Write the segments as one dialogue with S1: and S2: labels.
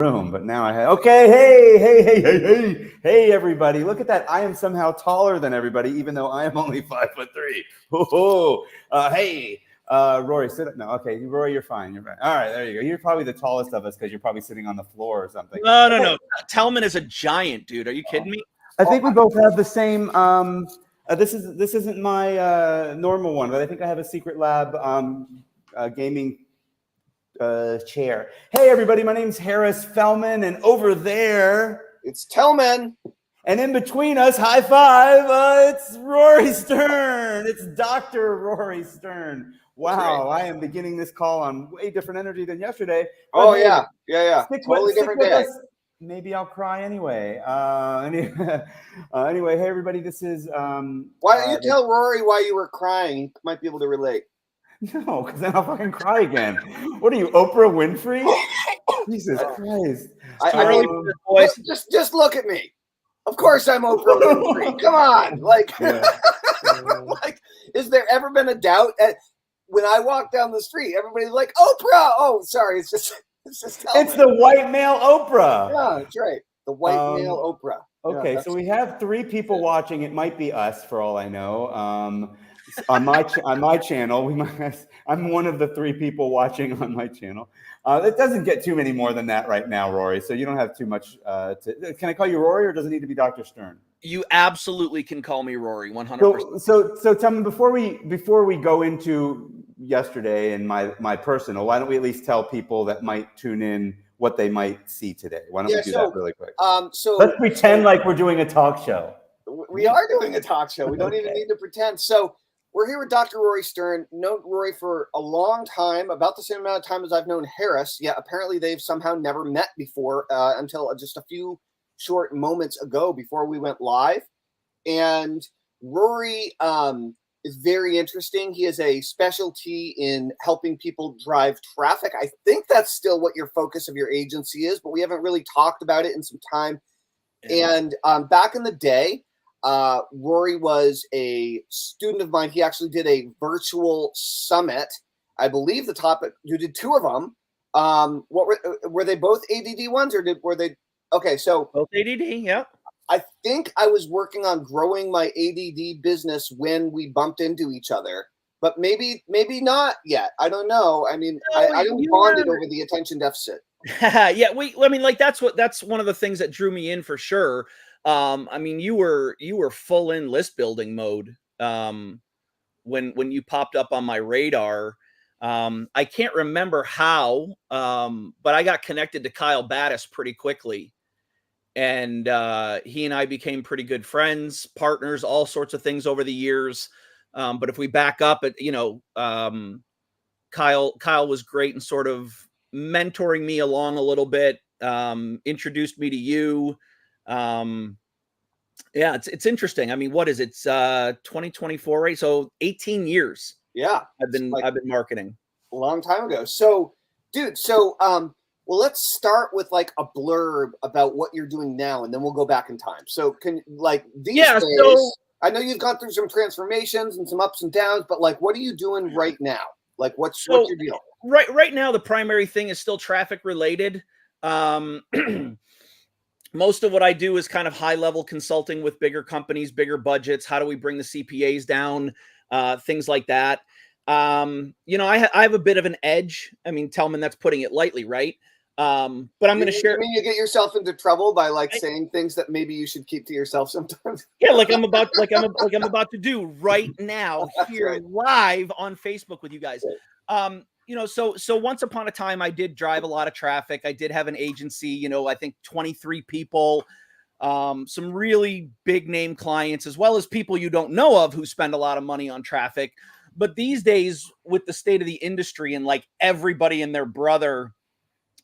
S1: room, but now I have. Okay, hey, everybody! Look at that. I am somehow taller than everybody, even though I am only 5'3". Hey, Rory, sit up. No, okay, Rory, you're fine. You're fine. All right, there you go. You're probably the tallest of us because you're probably sitting on the floor or something.
S2: No. Tellman is a giant, dude. Are you kidding me?
S1: I think we both have the same. This isn't my normal one, but I think I have a Secret Lab gaming chair. Hey everybody, my name's Harris Fellman, and over there
S3: it's Tellman,
S1: and in between us, high five, it's Rory Stern. It's Dr. Rory Stern. Wow, I am beginning this call on way different energy than yesterday.
S3: Oh yeah. Totally different day.
S1: Maybe I'll cry anyway. Anyway, hey everybody, this is
S3: why don't you tell Rory why you were crying? He might be able to relate.
S1: No, because then I'll fucking cry again. What are you, Oprah Winfrey? Jesus Christ!
S3: Just look at me. Of course I'm Oprah Winfrey. Come on, like, like, is there ever been a doubt when I walk down the street? Everybody's like, Oprah. Oh, sorry, it's just
S1: it's the white male Oprah.
S3: Yeah, that's right. The white male Oprah.
S1: Okay, so we have 3 people watching. It might be us, for all I know. On my channel, I'm one of the 3 people watching on my channel. It doesn't get too many more than that right now, Rory. So you don't have too much. Can I call you Rory, or does it need to be Dr. Stern?
S2: You absolutely can call me Rory, 100%.
S1: So tell me, before we go into yesterday and my personal, why don't we at least tell people that might tune in what they might see today? Why don't we do that really quick?
S3: So
S1: let's pretend like we're doing a talk show.
S3: We are doing a talk show. We don't even need to pretend. So we're here with Dr. Rory Stern. Known Rory for a long time, about the same amount of time as I've known Harris. Yeah, apparently they've somehow never met before until just a few short moments ago before we went live. And Rory is very interesting. He has a specialty in helping people drive traffic. I think that's still what your focus of your agency is, but we haven't really talked about it in some time. Yeah. And back in the day, Rory was a student of mine. He actually did a virtual summit. I believe the topic, you did 2 of them. What were they both ADD ones, or were they? Okay, so
S2: both ADD. Yeah.
S3: I think I was working on growing my ADD business when we bumped into each other, but maybe not yet. I don't know. I mean, I didn't bond it over the attention deficit.
S2: Yeah, I mean, like that's one of the things that drew me in for sure. I mean, you were full in list building mode when you popped up on my radar. I can't remember how, but I got connected to Kyle Battis pretty quickly. And he and I became pretty good friends, partners, all sorts of things over the years. But if we back up at, Kyle was great in sort of mentoring me along a little bit, introduced me to you. Yeah, it's interesting. I mean, what is it? It's 2024, right? So 18 years.
S3: Yeah.
S2: I've been marketing.
S3: A long time ago. So, dude, well, let's start with like a blurb about what you're doing now, and then we'll go back in time. So these days, I know you've gone through some transformations and some ups and downs, but like, what are you doing right now? Like, what's your deal?
S2: Right now, the primary thing is still traffic related. Most of what I do is kind of high level consulting with bigger companies, bigger budgets. How do we bring the CPAs down? Things like that. I have a bit of an edge. I mean, Tellman, that's putting it lightly, right? But I'm going to share.
S3: I mean, you get yourself into trouble by saying things that maybe you should keep to yourself sometimes.
S2: Yeah, like I'm about to do right now here live on Facebook with you guys. So once upon a time, I did drive a lot of traffic. I did have an agency. I think 23 people, some really big name clients, as well as people you don't know of who spend a lot of money on traffic. But these days, with the state of the industry and like everybody and their brother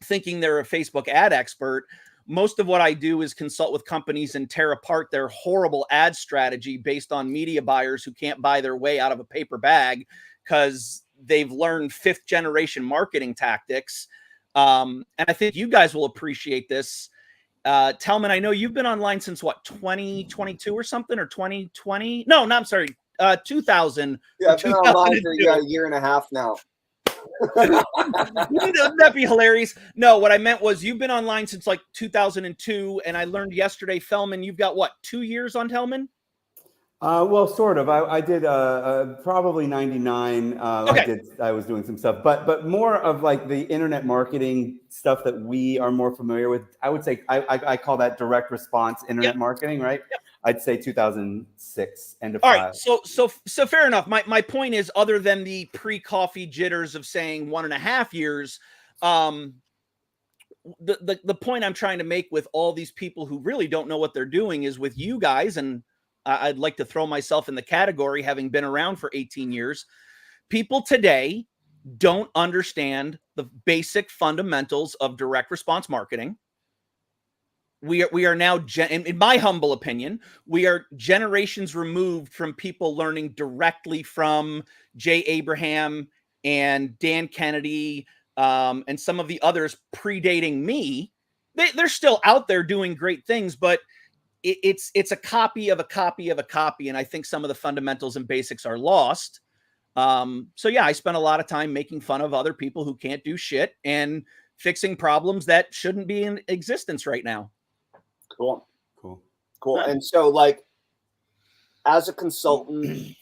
S2: thinking they're a Facebook ad expert, most of what I do is consult with companies and tear apart their horrible ad strategy based on media buyers who can't buy their way out of a paper bag because they've learned 5th generation marketing tactics. And I think you guys will appreciate this. Tellman, I know you've been online since what, 2022 or something, or 2020? No, I'm sorry. 2000.
S3: Yeah, I've been online for a year and a half now.
S2: Wouldn't that be hilarious? No, what I meant was you've been online since like 2002, and I learned yesterday, Fellman, you've got what, 2 years on Tellman?
S1: Well, sort of. I did probably 99.
S2: Okay.
S1: I was doing some stuff, but more of like the internet marketing stuff that we are more familiar with. I would say I call that direct response internet marketing, right?
S2: Yep.
S1: I'd say 2006, end of
S2: All
S1: 5.
S2: right, so fair enough. My point is, other than the pre-coffee jitters of saying 1.5 years, the point I'm trying to make with all these people who really don't know what they're doing is with you guys, and I'd like to throw myself in the category, having been around for 18 years. People today don't understand the basic fundamentals of direct response marketing. We are now, in my humble opinion, we are generations removed from people learning directly from Jay Abraham and Dan Kennedy, and some of the others predating me. They're still out there doing great things, but it's a copy of a copy of a copy, and I think some of the fundamentals and basics are lost. So yeah, I spent a lot of time making fun of other people who can't do shit and fixing problems that shouldn't be in existence right now.
S3: Cool.
S2: Yeah.
S3: And so, like, as a consultant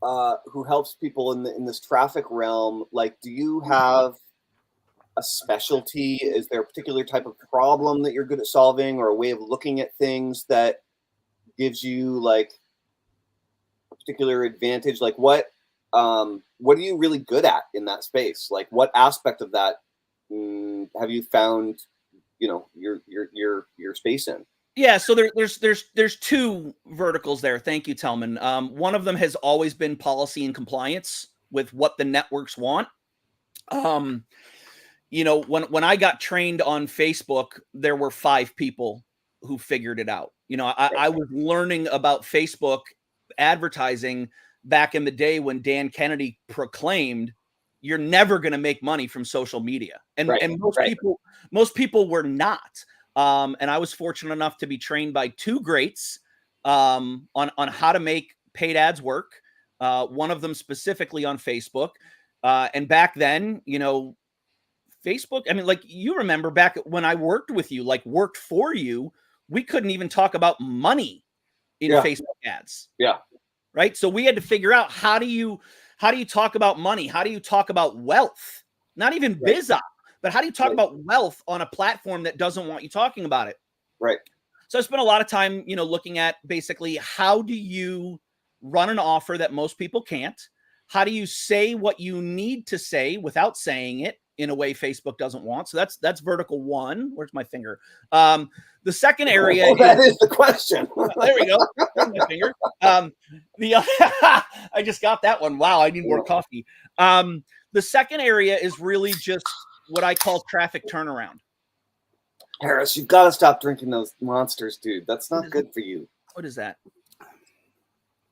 S3: who helps people in this traffic realm, like, do you have a specialty? Is there a particular type of problem that you're good at solving, or a way of looking at things that gives you like a particular advantage? Like, what are you really good at in that space? Like, what aspect of that have you found, your space in?
S2: Yeah, so there's 2 verticals there. Thank you, Tellman. One of them has always been policy and compliance with what the networks want. When I got trained on Facebook, there were 5 people who figured it out. I was learning about Facebook advertising back in the day when Dan Kennedy proclaimed, "You're never going to make money from social media," and most people were not. And I was fortunate enough to be trained by 2 greats on how to make paid ads work. One of them specifically on Facebook, and back then, Facebook, I mean, like, you remember back when I worked with you, like worked for you, we couldn't even talk about money in Facebook ads.
S3: Yeah.
S2: Right. So we had to figure out, how do you talk about money? How do you talk about wealth? Not even biz op, but how do you talk about wealth on a platform that doesn't want you talking about it?
S3: Right.
S2: So I spent a lot of time, looking at basically, how do you run an offer that most people can't? How do you say what you need to say without saying it in a way Facebook doesn't want? So that's vertical 1. Where's my finger? The second area
S3: that is the question.
S2: There we go. There's my finger. I just got that one. Wow, I need more coffee. The second area is really just what I call traffic turnaround.
S3: Harris, you've got to stop drinking those monsters, dude. That's not good for you.
S2: What is that?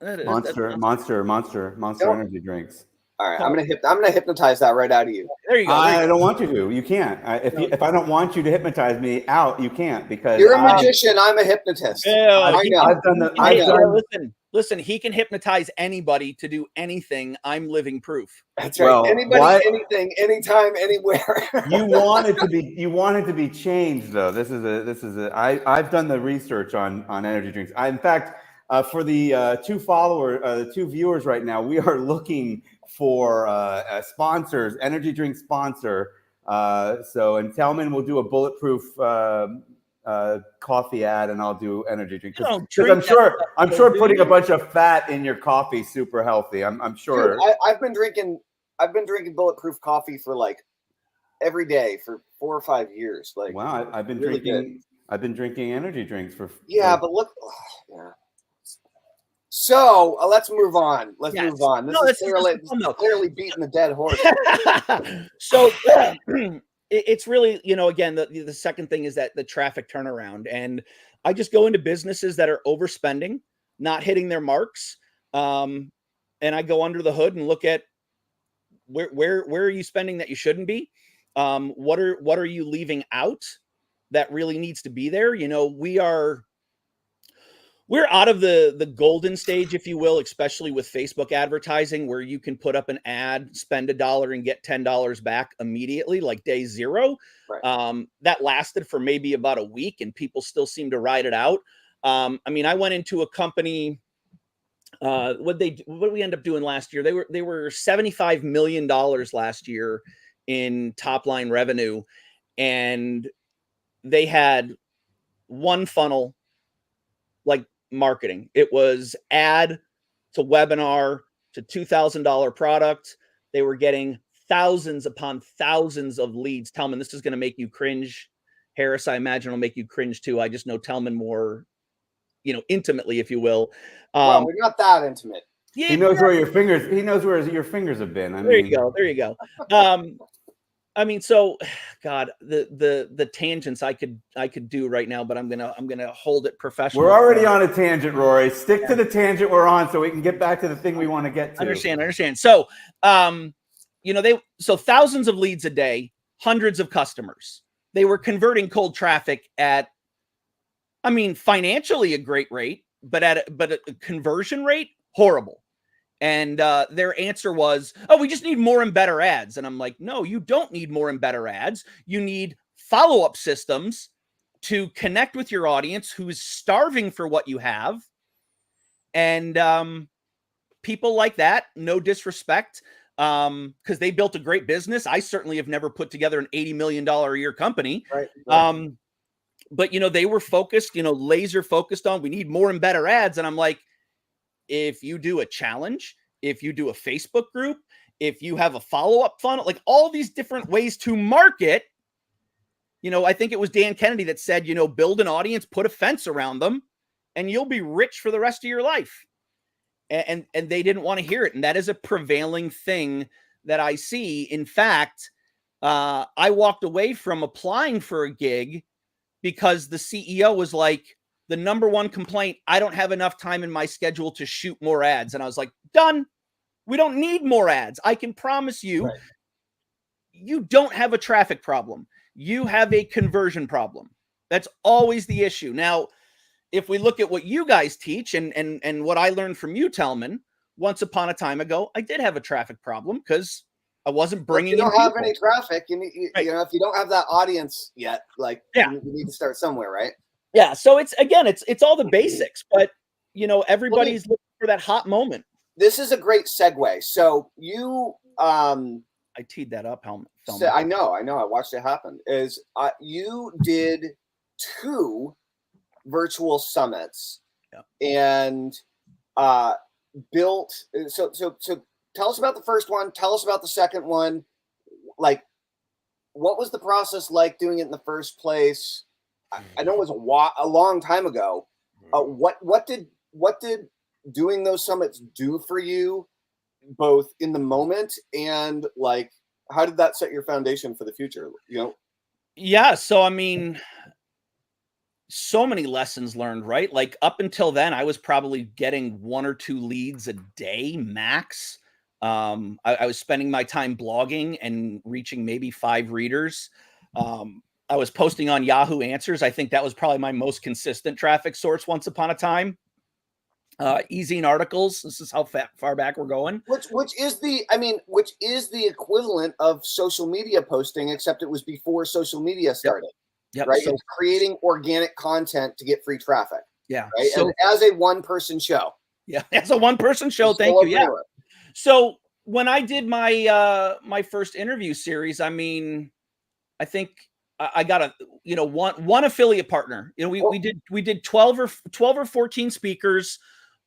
S1: Monster energy drinks.
S3: All right, I'm gonna hypnotize that right out of you.
S2: There you go.
S1: I don't want you to. You can't. If I don't want you to hypnotize me out, you can't, because
S3: you're a magician. I'm a hypnotist.
S2: I
S3: know.
S2: Listen. He can hypnotize anybody to do anything. I'm living proof.
S3: That's right. Well, anybody, anything, anytime, anywhere.
S1: You want it to be changed, though. I've done the research on energy drinks. In fact, for the 2 viewers right now, we are looking for sponsors, energy drink sponsor. And Tellman will do a bulletproof coffee ad, and I'll do energy drink. Because I'm sure putting a bunch of fat in your coffee is super healthy. I'm sure.
S3: Dude, I've been drinking bulletproof coffee for like every day for 4 or 5 years. Like,
S1: wow, I've been drinking energy drinks for.
S3: But look, So let's move on. Let's move on. This is clearly beating the dead horse.
S2: So it's really, again, the second thing is that the traffic turnaround. And I just go into businesses that are overspending, not hitting their marks. And I go under the hood and look at where are you spending that you shouldn't be? What are you leaving out that really needs to be there? We're out of the golden stage, if you will, especially with Facebook advertising, where you can put up an ad, spend $1 and get $10 back immediately, like day zero.
S3: Right.
S2: That lasted for maybe about a week, and people still seem to ride it out. I mean, I went into a company. What did we end up doing last year? They were $75 million last year in top line revenue, and they had one funnel, like marketing. It was ad to webinar to $2,000 product. They were getting thousands upon thousands of leads. Tellman, this is going to make you cringe. Harris, I imagine, will make you cringe too. I just know Tellman more, intimately, if you will.
S3: Well, we're not that intimate.
S2: Yeah,
S1: He knows where your fingers. He knows where your fingers have been.
S2: There you go. I mean, so God, the tangents I could do right now, but I'm gonna hold it professional.
S1: We're already on a tangent, Rory. Stick to the tangent we're on, so we can get back to the thing we want to get to.
S2: Understand. So, so thousands of leads a day, hundreds of customers. They were converting cold traffic at, I mean, financially a great rate, but a conversion rate horrible. And their answer was, oh, we just need more and better ads. And I'm like, no, you don't need more and better ads. You need follow-up systems to connect with your audience who's starving for what you have. And people like that, no disrespect, because they built a great business. I certainly have never put together an $80 million a year company.
S3: Right.
S2: But, they were focused, laser focused on, we need more and better ads. And I'm like, if you do a challenge, if you do a Facebook group, if you have a follow-up funnel, like all these different ways to market, I think it was Dan Kennedy that said, build an audience, put a fence around them, and you'll be rich for the rest of your life. And they didn't want to hear it. And that is a prevailing thing that I see. In fact, I walked away from applying for a gig because the CEO was like, the number one complaint, I don't have enough time in my schedule to shoot more ads. And I was like, done. We don't need more ads. I can promise you,
S3: Right.
S2: You don't have a traffic problem. You have a conversion problem. That's always the issue. Now, if we look at what you guys teach and what I learned from you, Tellman, once upon a time ago, I did have a traffic problem because I wasn't bringing in
S3: If you don't have
S2: people.
S3: any traffic,
S2: Right.
S3: if you don't have that audience yet,
S2: Yeah.
S3: you need to start somewhere, right?
S2: Yeah. So it's all the basics, but everybody's looking for that hot moment.
S3: This is a great segue. So you,
S2: I teed that up, Tellman.
S3: I know. I watched it happen. You did 2 virtual summits, and built. So tell us about the first one. Tell us about the second one. Like, what was the process like doing it in the first place? I know it was a long time ago. What did doing those summits do for you, both in the moment and like, how did that set your foundation for the future?
S2: Yeah. So, I mean, so many lessons learned, right? Like up until then, I was probably getting 1 or 2 leads a day max. I was spending my time blogging and reaching maybe 5 readers. I was posting on Yahoo Answers. I think that was probably my most consistent traffic source once upon a time. Easing articles. This is how far back we're going.
S3: Which is the equivalent of social media posting, except it was before social media started.
S2: Yep.
S3: Right.
S2: So,
S3: it's creating organic content to get free traffic.
S2: Yeah.
S3: Right. So, as a one-person show.
S2: Yeah. As a one-person show. Thank you. Yeah. So when I did my first interview series, I mean, I think I got one affiliate partner. We did 12 or 14 speakers,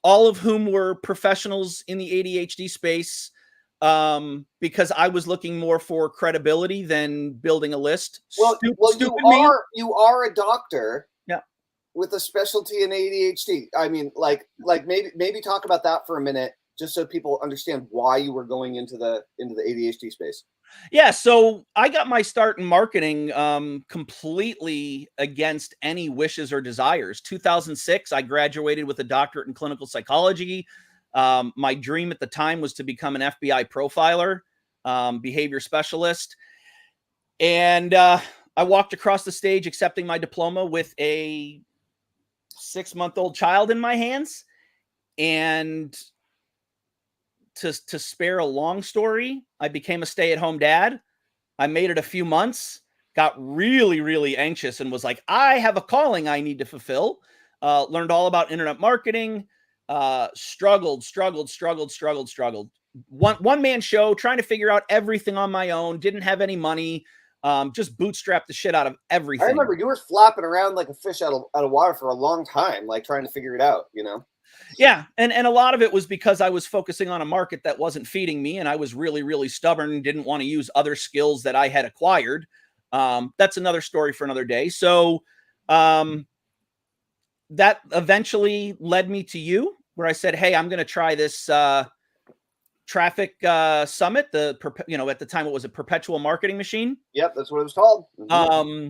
S2: all of whom were professionals in the ADHD space, because I was looking more for credibility than building a list.
S3: You are a doctor,
S2: yeah,
S3: with a specialty in ADHD. I mean, like maybe talk about that for a minute, just so people understand why you were going into the ADHD space.
S2: Yeah, so I got my start in marketing completely against any wishes or desires. 2006, I graduated with a doctorate in clinical psychology. My dream at the time was to become an FBI profiler, behavior specialist. And I walked across the stage accepting my diploma with a 6-month-old child in my hands. And to spare a long story, I became a stay-at-home dad. I made it a few months, got really, really anxious and was like, I have a calling I need to fulfill. Learned all about internet marketing, struggled. One man show, trying to figure out everything on my own, didn't have any money, just bootstrapped the shit out of everything.
S3: I remember you were flopping around like a fish out of water for a long time, like trying to figure it out, you know?
S2: Yeah. And a lot of it was because I was focusing on a market that wasn't feeding me. And I was really, really stubborn and didn't want to use other skills that I had acquired. That's another story for another day. So that eventually led me to you, where I said, hey, I'm going to try this traffic summit. At the time it was a perpetual marketing machine.
S3: Yep, that's what it was called. Mm-hmm.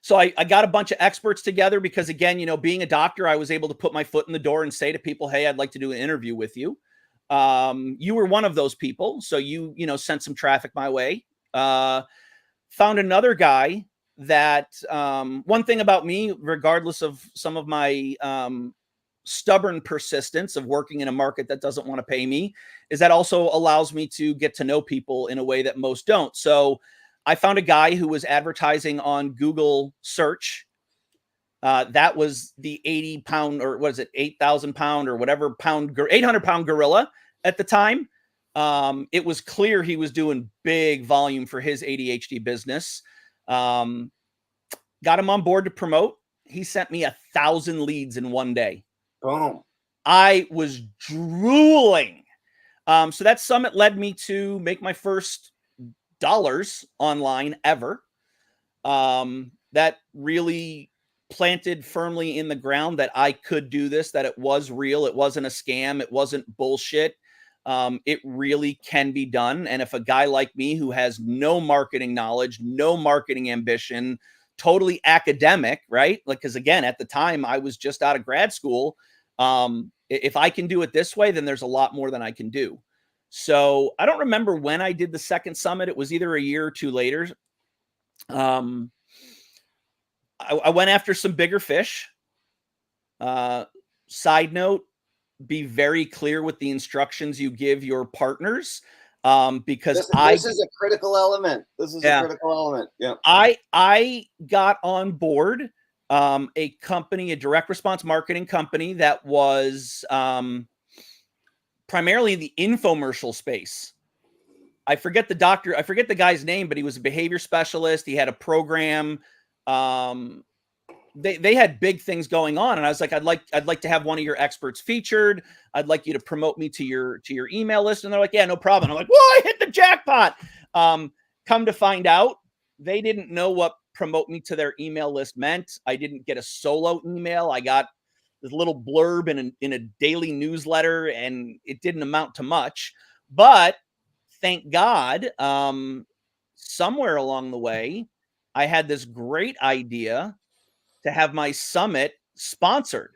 S2: So I got a bunch of experts together because, again, being a doctor, I was able to put my foot in the door and say to people, hey, I'd like to do an interview with you. You were one of those people. So you sent some traffic my way. Found another guy that one thing about me, regardless of some of my stubborn persistence of working in a market that doesn't want to pay me, is that also allows me to get to know people in a way that most don't. So I found a guy who was advertising on Google search. That was the 80-pound, or what is it, 8,000-pound or whatever pound, 800-pound gorilla at the time. It was clear he was doing big volume for his ADHD business. Got him on board to promote. He sent me 1,000 leads in one day.
S3: Boom.
S2: I was drooling. So that summit led me to make my first dollars online ever. That really planted firmly in the ground that I could do this, that it was real. It wasn't a scam. It wasn't bullshit. It really can be done. And if a guy like me, who has no marketing knowledge, no marketing ambition, totally academic, right? Like, because again, at the time I was just out of grad school. If I can do it this way, then there's a lot more than I can do. So I don't remember when I did the second summit. It was either a year or two later. I went after some bigger fish. Side note, be very clear with the instructions you give your partners. Because
S3: this is a critical element. This is a critical element. Yeah.
S2: I got on board a company, a direct response marketing company that was primarily in the infomercial space. I forget the guy's name, but he was a behavior specialist. He had a program. They had big things going on, and I was like, I'd like to have one of your experts featured. I'd like you to promote me to your email list. And they're like, yeah, no problem. I'm like, whoa, I hit the jackpot. Come to find out, they didn't know what promote me to their email list meant. I didn't get a solo email. I got this little blurb in a daily newsletter, and it didn't amount to much. But thank God, somewhere along the way, I had this great idea to have my summit sponsored.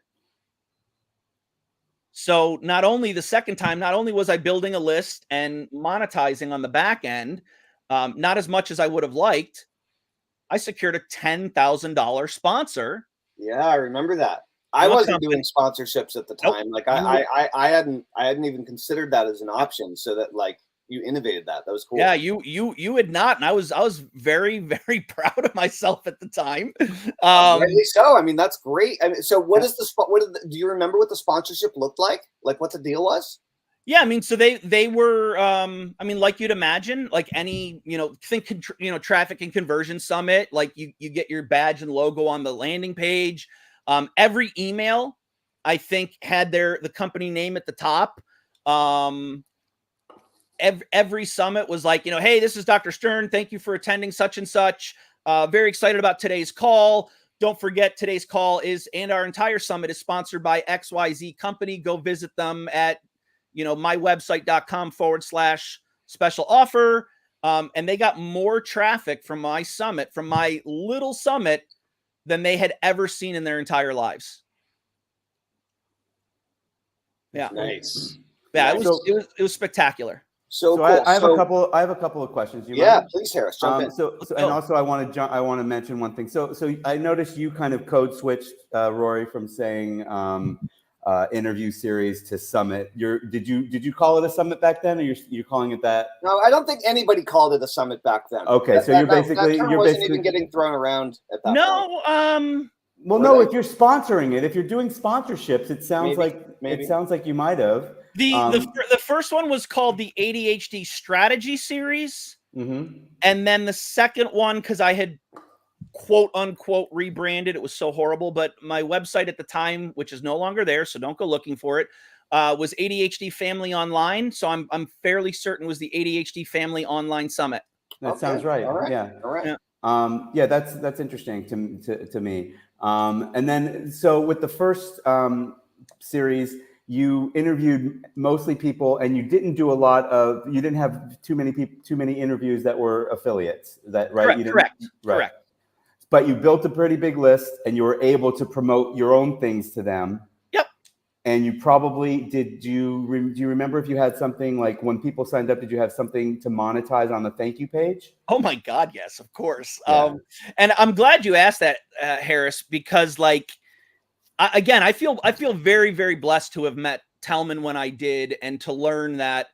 S2: So not only the second time, not only was I building a list and monetizing on the back end, not as much as I would have liked, I secured a $10,000 sponsor.
S3: Yeah, I remember that. I wasn't doing sponsorships at the time. Nope. Like I hadn't even considered that as an option. So that, like, you innovated that. That was cool.
S2: Yeah, you had not, and I was very, very proud of myself at the time.
S3: Rightly so. I mean, that's great. I mean, so do you remember what the sponsorship looked like? Like, what the deal was?
S2: Yeah, I mean, so they were, I mean, like you'd imagine, like any, think, traffic and conversion summit, like you get your badge and logo on the landing page. Every email, I think, had the company name at the top. Every summit was like, hey, this is Dr. Stern. Thank you for attending such and such. Very excited about today's call. Don't forget, today's call and our entire summit is sponsored by XYZ company. Go visit them at, mywebsite.com/special offer. And they got more traffic from my summit, from my little summit, than they had ever seen in their entire lives. Yeah.
S3: Nice.
S2: Yeah. It was spectacular.
S3: So cool.
S1: I have a couple. I have a couple of questions. You mind?
S3: Please, Harris, jump in.
S1: And also I want to mention one thing. So I noticed you kind of code switched, Rory, from saying interview series to summit. Did you call it a summit back then, or you're calling it that?
S3: No, I don't think anybody called it a summit back then.
S1: Okay, so you're basically
S3: that term wasn't even getting thrown around at that point.
S2: No,
S1: well, no, if you're sponsoring it, if you're doing sponsorships, it sounds
S3: maybe.
S1: it sounds like you might have.
S2: The first one was called the ADHD Strategy Series.
S1: Mm-hmm.
S2: And then the second one, because I had quote unquote rebranded, it was so horrible, but my website at the time, which is no longer there, so don't go looking for it, was ADHD Family Online. So I'm fairly certain it was the ADHD Family Online Summit.
S1: That sounds right.
S3: All right.
S1: Yeah.
S3: All right.
S1: Yeah, that's interesting to me. And then, so with the first series, you interviewed mostly people, and you didn't have too many interviews that were affiliates. Is that right?
S2: Correct.
S1: Right.
S2: Correct.
S1: But you built a pretty big list, and you were able to promote your own things to them.
S2: Yep.
S1: And you probably do you remember if you had something like when people signed up, did you have something to monetize on the thank you page?
S2: Oh my God, yes, of course.
S1: Yeah.
S2: And I'm glad you asked that, Harris, because I feel very, very blessed to have met Tellman when I did, and to learn that,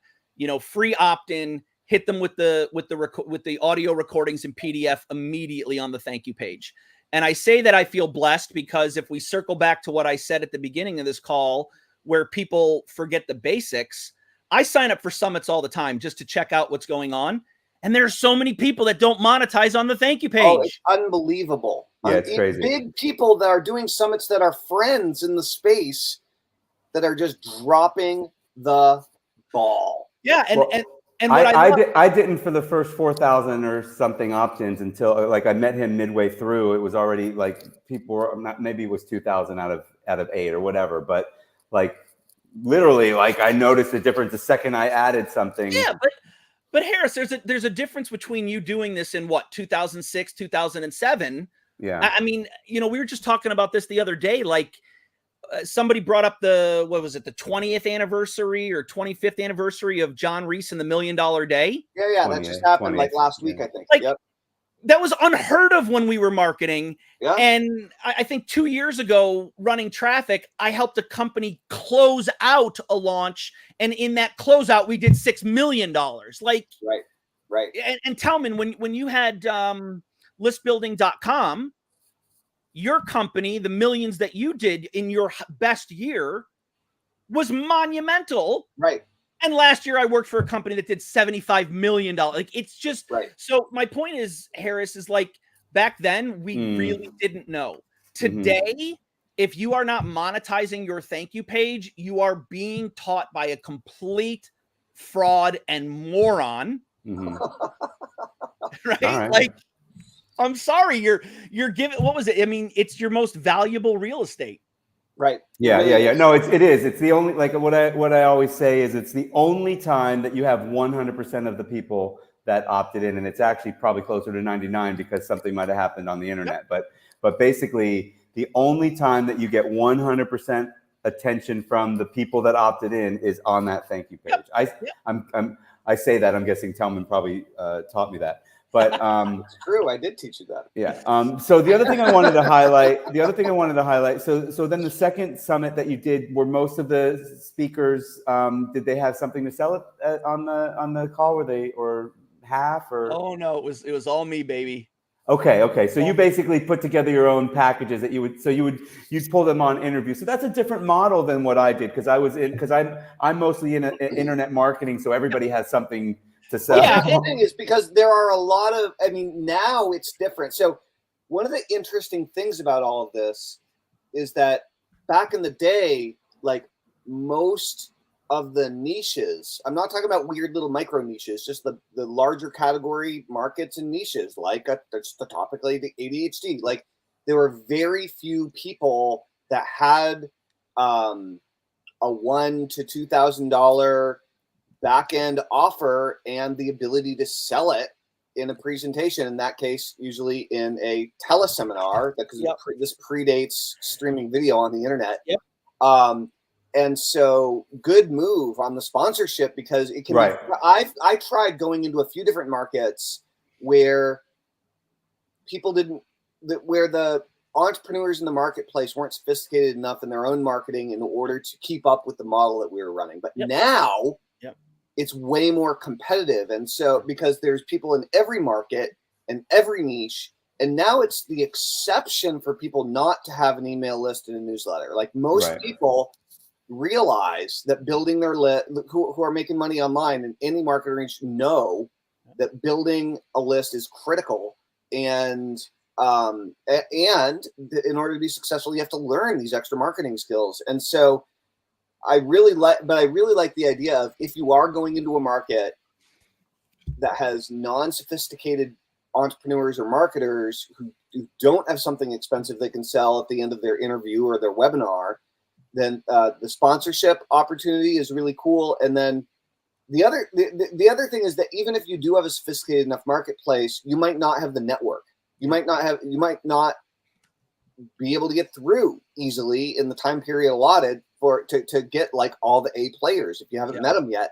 S2: free opt-in, hit them with the audio recordings in PDF immediately on the thank you page. And I say that I feel blessed because if we circle back to what I said at the beginning of this call, where people forget the basics, I sign up for summits all the time just to check out what's going on. And there are so many people that don't monetize on the thank you page.
S3: Oh, it's unbelievable.
S1: Yeah, it's crazy.
S3: Big people that are doing summits that are friends in the space that are just dropping the ball.
S2: Yeah, and what
S1: I didn't for the first 4,000 or something opt-ins until I met him midway through. It was already people were not, maybe it was 2,000 out of 8 or whatever, but literally I noticed the difference the second I added something.
S2: Yeah, but Harris, there's a difference between you doing this in 2006, 2007.
S1: Yeah.
S2: I mean, we were just talking about this the other day. Somebody brought up the 20th anniversary or 25th anniversary of John Reese and the $1 Million Day.
S3: Yeah, that just happened last week, I think. Yep.
S2: That was unheard of when we were marketing.
S3: Yeah.
S2: And I think 2 years ago, running traffic, I helped a company close out a launch. And in that closeout, we did $6 million.
S3: Right.
S2: And Tellman, when you had listbuilding.com, your company, the millions that you did in your best year was monumental.
S3: Right.
S2: And last year I worked for a company that did $75 million. It's just,
S3: right.
S2: So my point is, Harris, is back then we really didn't know. Today, if you are not monetizing your thank you page, you are being taught by a complete fraud and moron. Right? I'm sorry, you're giving, what was it? I mean, it's your most valuable real estate.
S3: Right.
S1: Yeah. No, it is. It's the only, what I always say is it's the only time that you have 100% of the people that opted in, and it's actually probably closer to 99 because something might have happened on the internet. Yep. But basically, the only time that you get 100% attention from the people that opted in is on that thank you page. Yep. I say that, I'm guessing Tellman probably taught me that. But
S3: it's true. I did teach you that.
S1: Yeah. So the other thing I wanted to highlight, so then the second summit that you did, were most of the speakers, did they have something to sell it on the call? Were they, or half, or?
S2: Oh no, it was all me, baby.
S1: Okay. So you basically put together your own packages that you'd pull them on interviews. So that's a different model than what I did, because I'm mostly in internet marketing, so everybody has something to sell.
S3: Yeah, the thing is, because there are a lot of, now it's different. So one of the interesting things about all of this is that back in the day, most of the niches, I'm not talking about weird little micro niches, just the larger category markets and niches, that's the topic, the ADHD. There were very few people that had a $1,000 to $2,000 back-end offer and the ability to sell it in a presentation. In that case, usually in a teleseminar, because this predates streaming video on the internet.
S2: Yep.
S3: And so good move on the sponsorship, because it can
S1: Right.
S3: I tried going into a few different markets where people didn't, where the entrepreneurs in the marketplace weren't sophisticated enough in their own marketing in order to keep up with the model that we were running. But now it's way more competitive. And so, because there's people in every market and every niche, and now it's the exception for people not to have an email list and a newsletter. Like most people realize that building their list, who are making money online in any market range, know that building a list is critical. And in order to be successful, you have to learn these extra marketing skills. And so I really like the idea of, if you are going into a market that has non-sophisticated entrepreneurs or marketers who don't have something expensive they can sell at the end of their interview or their webinar, then the sponsorship opportunity is really cool. And then the other thing is that even if you do have a sophisticated enough marketplace, you might not have the network. You might not be able to get through easily in the time period allotted to get like all the A players if you haven't met them yet.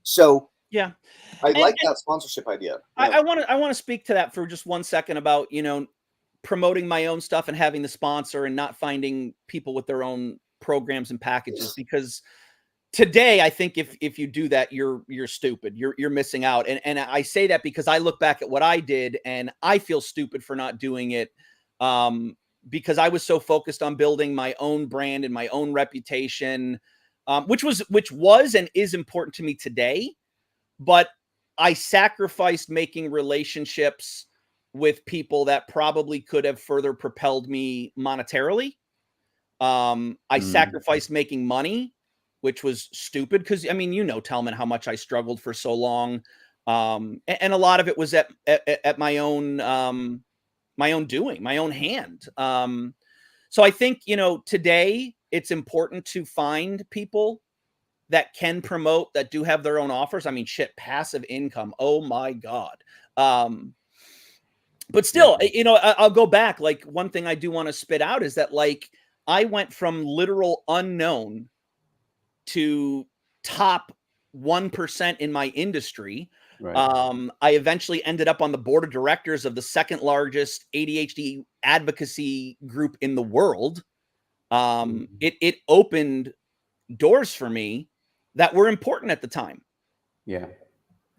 S3: So I like that sponsorship idea.
S2: I want to speak to that for just 1 second about, promoting my own stuff and having the sponsor and not finding people with their own programs and packages, because today I think if you do that, you're stupid. You're missing out. And I say that because I look back at what I did and I feel stupid for not doing it. Because I was so focused on building my own brand and my own reputation, which was and is important to me today. But I sacrificed making relationships with people that probably could have further propelled me monetarily. I sacrificed making money, which was stupid because, Tellman, how much I struggled for so long. And a lot of it was at my own doing, my own hand. So I think, today it's important to find people that can promote, that do have their own offers. Passive income. Oh my God. But still, I'll go back. Like, one thing I do want to spit out is that, like, I went from literal unknown to top 1% in my industry. I eventually ended up on the board of directors of the second largest ADHD advocacy group in the world. It opened doors for me that were important at the time.
S1: Yeah.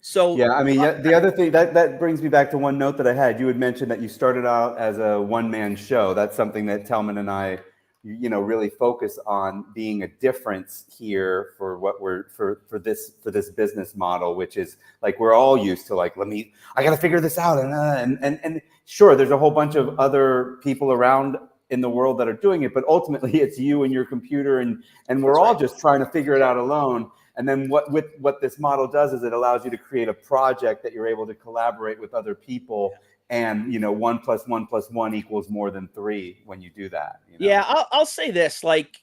S2: So
S1: the other thing that brings me back to one note that I had. You had mentioned that you started out as a one-man show. That's something that Tellman and I, really focus on, being a difference here for what we're for this business model, which is like, we're all used to, like, I got to figure this out, and sure, there's a whole bunch of other people around in the world that are doing it, but ultimately it's you and your computer, and we're all just trying to figure it out alone. And then what this model does is it allows you to create a project that you're able to collaborate with other people. And 1 + 1 + 1 equals more than 3 when you do that.
S2: Yeah, I'll say this: like,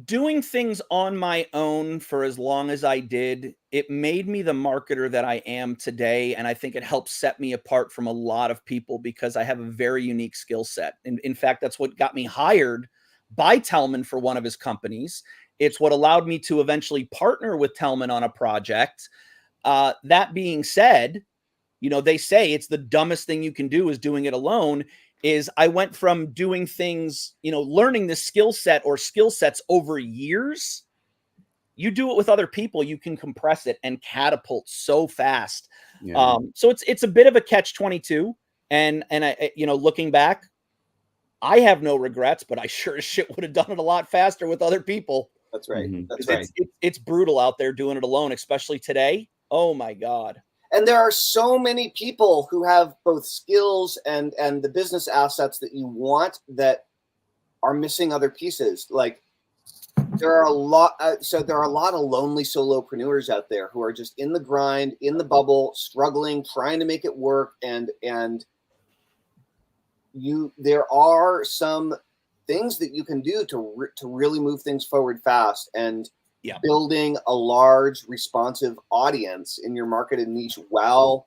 S2: doing things on my own for as long as I did, it made me the marketer that I am today, and I think it helps set me apart from a lot of people because I have a very unique skill set. And in fact, that's what got me hired by Tellman for one of his companies. It's what allowed me to eventually partner with Tellman on a project. That being said, they say it's the dumbest thing you can do is doing it alone. Is I went from doing things, learning the skill set or skill sets over years. You do it with other people, you can compress it and catapult so fast. So it's a bit of a catch-22. And I, looking back, I have no regrets, but I sure as shit would have done it a lot faster with other people.
S3: That's right.
S1: Mm-hmm.
S3: That's right.
S2: It's brutal out there doing it alone, especially today. Oh my God.
S3: And there are so many people who have both skills and the business assets that you want that are missing other pieces. Like, there are a lot. So there are a lot of lonely solopreneurs out there who are just in the grind, in the bubble, struggling, trying to make it work. And there are some things that you can do to really move things forward fast. And building a large responsive audience in your market and niche while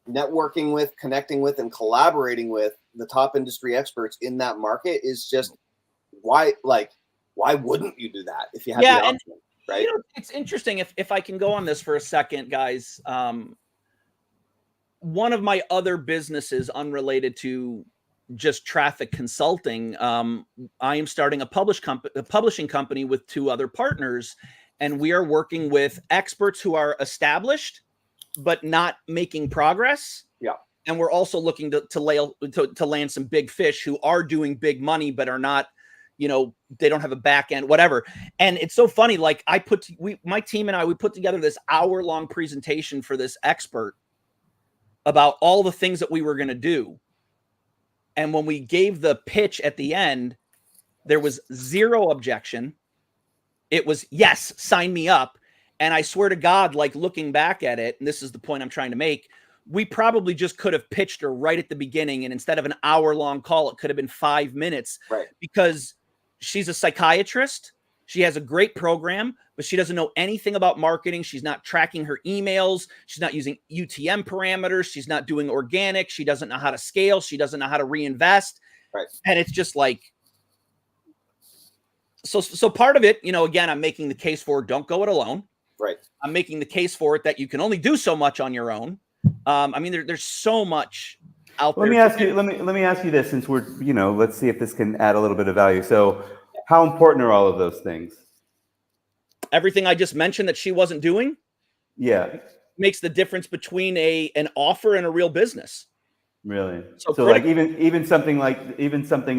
S3: networking with, connecting with, and collaborating with the top industry experts in that market is just why, like, why wouldn't you do that if you have
S2: Yeah,
S3: the
S2: and
S3: option, right?
S2: you know, it's interesting if I can go on this for a second, guys. One of my other businesses unrelated to just traffic consulting, I am starting a publishing company with 2 other partners, and we are working with experts who are established but not making progress.
S3: Yeah.
S2: And we're also looking to land some big fish who are doing big money but are not, you know, they don't have a back end, whatever. And it's so funny. Like my team and we put together this hour-long presentation for this expert about all the things that we were going to do. And when we gave the pitch at the end, there was 0 objection. It was, yes, sign me up. And I swear to God, like looking back at it, and this is the point I'm trying to make, we probably just could have pitched her right at the beginning. And instead of an hour-long call, it could have been 5 minutes.
S3: Right.
S2: Because she's a psychiatrist. She has a great program, but she doesn't know anything about marketing. She's not tracking her emails. She's not using UTM parameters. She's not doing organic. She doesn't know how to scale. She doesn't know how to reinvest.
S3: Right.
S2: And it's just like, so part of it, you know, again, I'm making the case for don't go it alone.
S3: Right.
S2: I'm making the case for it that you can only do so much on your own. I mean, there's so much out there.
S1: Let me ask you this, since we're, you know, let's see if this can add a little bit of value. So how important are all of those things?
S2: Everything I just mentioned that she wasn't doing.
S1: Yeah.
S2: Makes the difference between an offer and a real business.
S1: Really?
S2: So
S1: like even something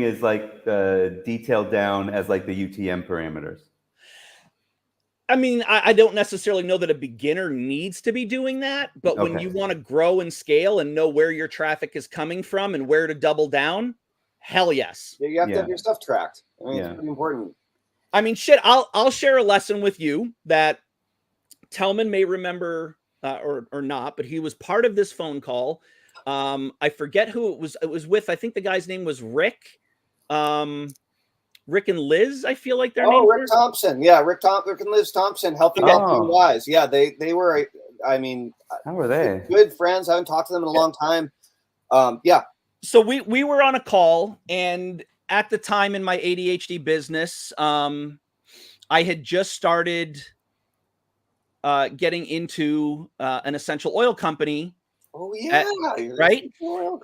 S1: is like detailed down as like the UTM parameters.
S2: I mean, I don't necessarily know that a beginner needs to be doing that, but when you want to grow and scale and know where your traffic is coming from and where to double down, hell yes.
S3: Yeah, you have to have your stuff tracked. I mean, it's pretty important.
S2: I mean, shit, I'll share a lesson with you that Tellman may remember or not, but he was part of this phone call. I forget who it was. It was with, I think the guy's name was Rick. Rick and Liz, I feel like their name.
S3: Rick Thompson. Yeah, Rick and Liz Thompson, Healthy Wealthy Wise. Yeah, they were, I mean,
S1: how were they?
S3: Good friends. I haven't talked to them in a long time. Yeah.
S2: So we were on a call, and at the time in my ADHD business, I had just started getting into an essential oil company.
S3: Oh yeah,
S2: right.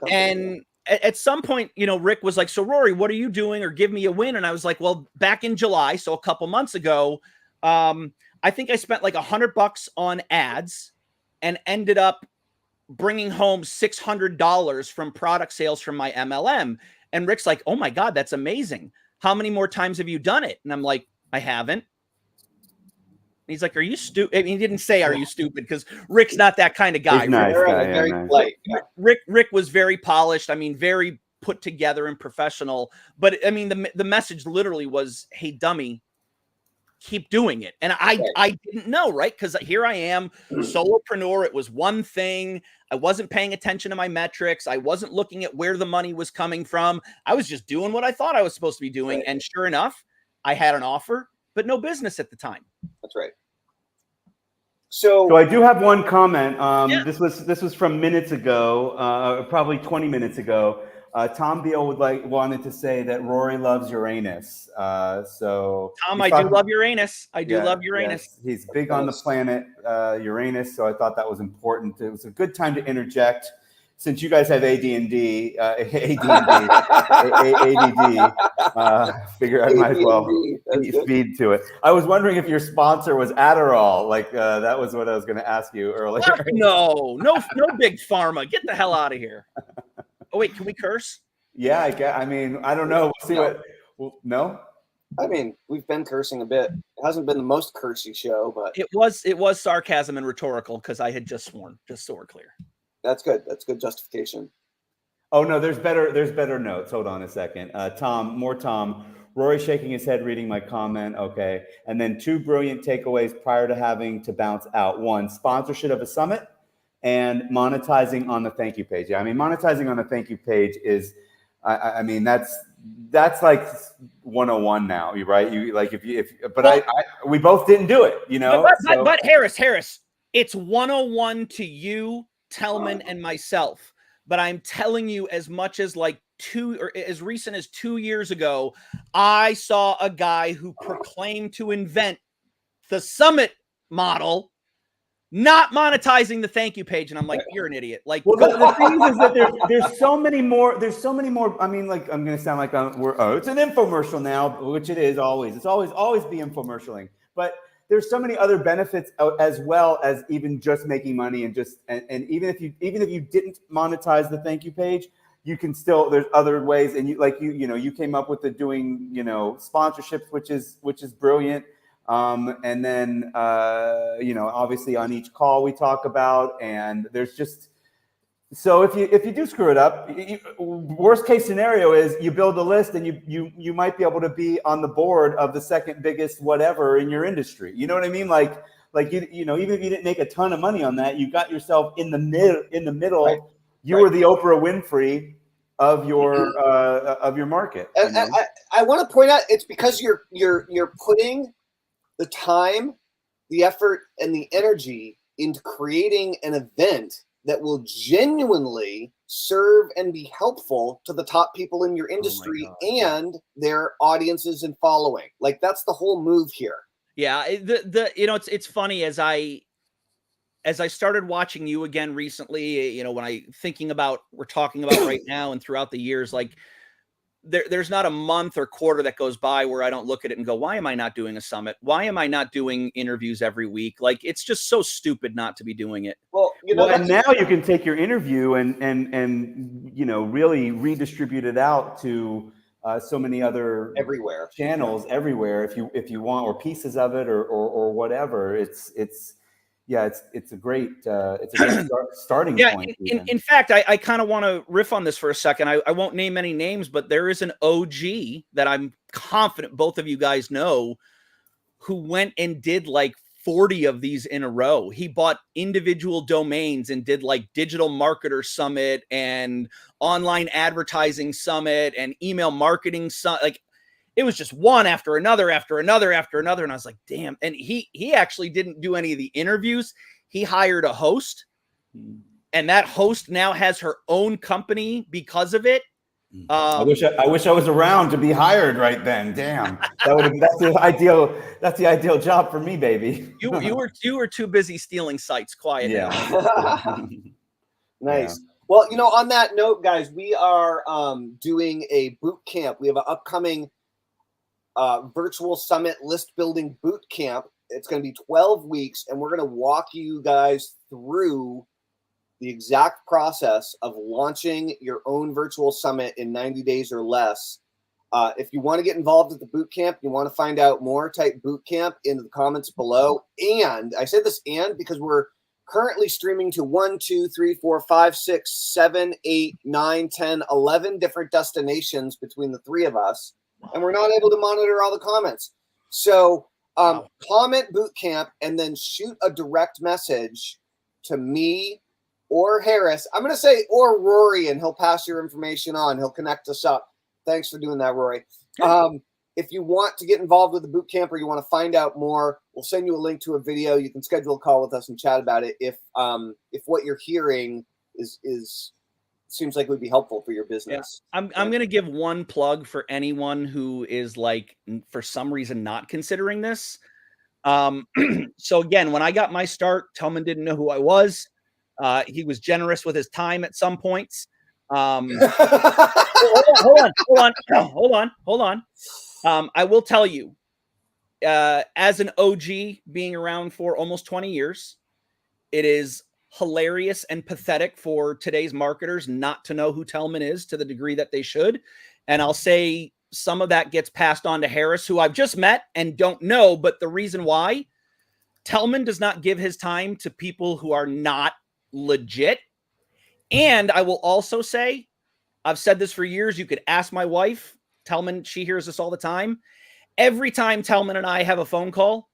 S2: And at some point, you know, Rick was like, "So Rory, what are you doing? Or give me a win." And I was like, "Well, back in July, so a couple months ago, I think I spent like $100 on ads, and ended up bringing home $600 from product sales from my MLM." And Rick's like, "Oh my God, that's amazing. How many more times have you done it?" And I'm like, "I haven't." He's like, "Are you stupid?" I mean, he didn't say, "Are you stupid?" Because Rick's not that kind of guy.
S1: He's nice guy,
S3: nice.
S2: Rick was very polished. I mean, very put together and professional. But I mean, the message literally was, "Hey, dummy, keep doing it." And I didn't know, right? Because here I am, solopreneur. It was one thing. I wasn't paying attention to my metrics. I wasn't looking at where the money was coming from. I was just doing what I thought I was supposed to be doing. Right. And sure enough, I had an offer, but no business at the time.
S3: That's right. So
S1: I do have one comment. This was from minutes ago, probably 20 minutes ago. Tom Beal wanted to say that Rory loves Uranus. So
S2: Tom, I do love Uranus. I do love Uranus.
S1: Yes. He's big on the planet Uranus, so I thought that was important. It was a good time to interject. Since you guys have ADD, figure I might as well feed to it. I was wondering if your sponsor was Adderall. Like that was what I was going to ask you earlier.
S2: No big pharma. Get the hell out of here. Oh wait, can we curse?
S1: Yeah, I mean, I don't know. We'll see no.
S3: I mean, we've been cursing a bit. It hasn't been the most cursy show, but
S2: it was sarcasm and rhetorical because I had just sworn. Just so we're clear.
S3: That's good. That's good justification.
S1: Oh no, there's better notes. Hold on a second. Tom. Rory shaking his head, reading my comment. Okay. And then 2 brilliant takeaways prior to having to bounce out. 1, sponsorship of a summit, and monetizing on the thank you page. Yeah, I mean, monetizing on the thank you page is, I mean, that's like 101 now, right? You like we both didn't do it, you know.
S2: But Harris, it's 101 to you, Tellman, and myself. But I'm telling you, as much as like as recent as 2 years ago, I saw a guy who proclaimed to invent the summit model, not monetizing the thank you page. And I'm like, you're an idiot. Like,
S1: well, the thing is that there's so many more. I mean, like, I'm going to sound like it's an infomercial now, which it is always. It's always be infomercialing. But there's so many other benefits as well as even just making money and even if you didn't monetize the thank you page, you can still, there's other ways. And you came up with doing sponsorships, which is brilliant. And then, obviously on each call we talk about, and there's just, so if you do screw it up, worst case scenario is you build a list and you might be able to be on the board of the second biggest whatever in your industry. You know what I mean? Like even if you didn't make a ton of money on that, you got yourself in the middle. Right. You were the Oprah Winfrey of your market.
S3: And I want to point out, it's because you're putting the time, the effort, and the energy into creating an event that will genuinely serve and be helpful to the top people in your industry and their audiences and following. Like, that's the whole move here.
S2: Yeah, it's funny as I started watching you again recently, when we're talking about right now and throughout the years, like there's not a month or quarter that goes by where I don't look at it and go, why am I not doing a summit? Why am I not doing interviews every week? Like, it's just so stupid not to be doing it.
S3: Well,
S1: and now you can take your interview and really redistribute it out to so many other channels everywhere if you want, or pieces of it or whatever. It's a great starting point.
S2: In fact, I kind of want to riff on this for a second. I won't name any names, but there is an OG that I'm confident both of you guys know who went and did like 40 of these in a row. He bought individual domains and did like Digital Marketer Summit and Online Advertising Summit and Email Marketing Summit. Like, it was just one after another, after another, after another. And I was like, damn. And he actually didn't do any of the interviews. He hired a host, and that host now has her own company because of it.
S1: I wish I was around to be hired right then. Damn. That's the ideal job for me, baby.
S2: You were too busy stealing sites. Quiet
S3: down. Nice. Yeah. Well, on that note, guys, we are doing a boot camp. We have an upcoming virtual summit list building boot camp. It's going to be 12 weeks, and we're going to walk you guys through the exact process of launching your own virtual summit in 90 days or less. If you want to get involved at the boot camp, you want to find out more, type boot camp into the comments below. And I said this because we're currently streaming to 1, 2, 3, 4, 5, 6, 7, 8, 9, 10, 11 different destinations between the three of us. And we're not able to monitor all the comments. So comment boot camp and then shoot a direct message to me or Harris. I'm going to say, or Rory, and he'll pass your information on. He'll connect us up. Thanks for doing that, Rory. If you want to get involved with the boot camp or you want to find out more, we'll send you a link to a video. You can schedule a call with us and chat about it. If what you're hearing seems like it would be helpful for your business.
S2: Yeah. I'm going to give one plug for anyone who is like, for some reason, not considering this. So again, when I got my start, Tellman didn't know who I was. He was generous with his time at some points. Hold on. I will tell you, as an OG being around for almost 20 years, it is hilarious and pathetic for today's marketers not to know who Tellman is to the degree that they should. And I'll say some of that gets passed on to Harris, who I've just met and don't know. But the reason why, Tellman does not give his time to people who are not legit. And I will also say, I've said this for years. You could ask my wife, Tellman, she hears this all the time. Every time Tellman and I have a phone call,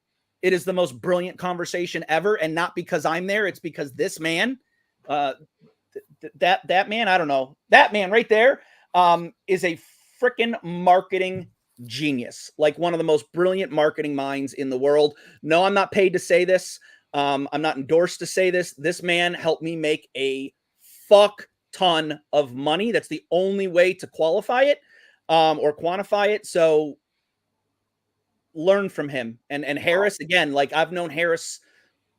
S2: it is the most brilliant conversation ever. And not because I'm there. It's because this man, that man, I don't know, that man right there is a freaking marketing genius. Like one of the most brilliant marketing minds in the world. No, I'm not paid to say this. I'm not endorsed to say this. This man helped me make a fuck ton of money. That's the only way to qualify it or quantify it. So learn from him. And Harris, again, like I've known Harris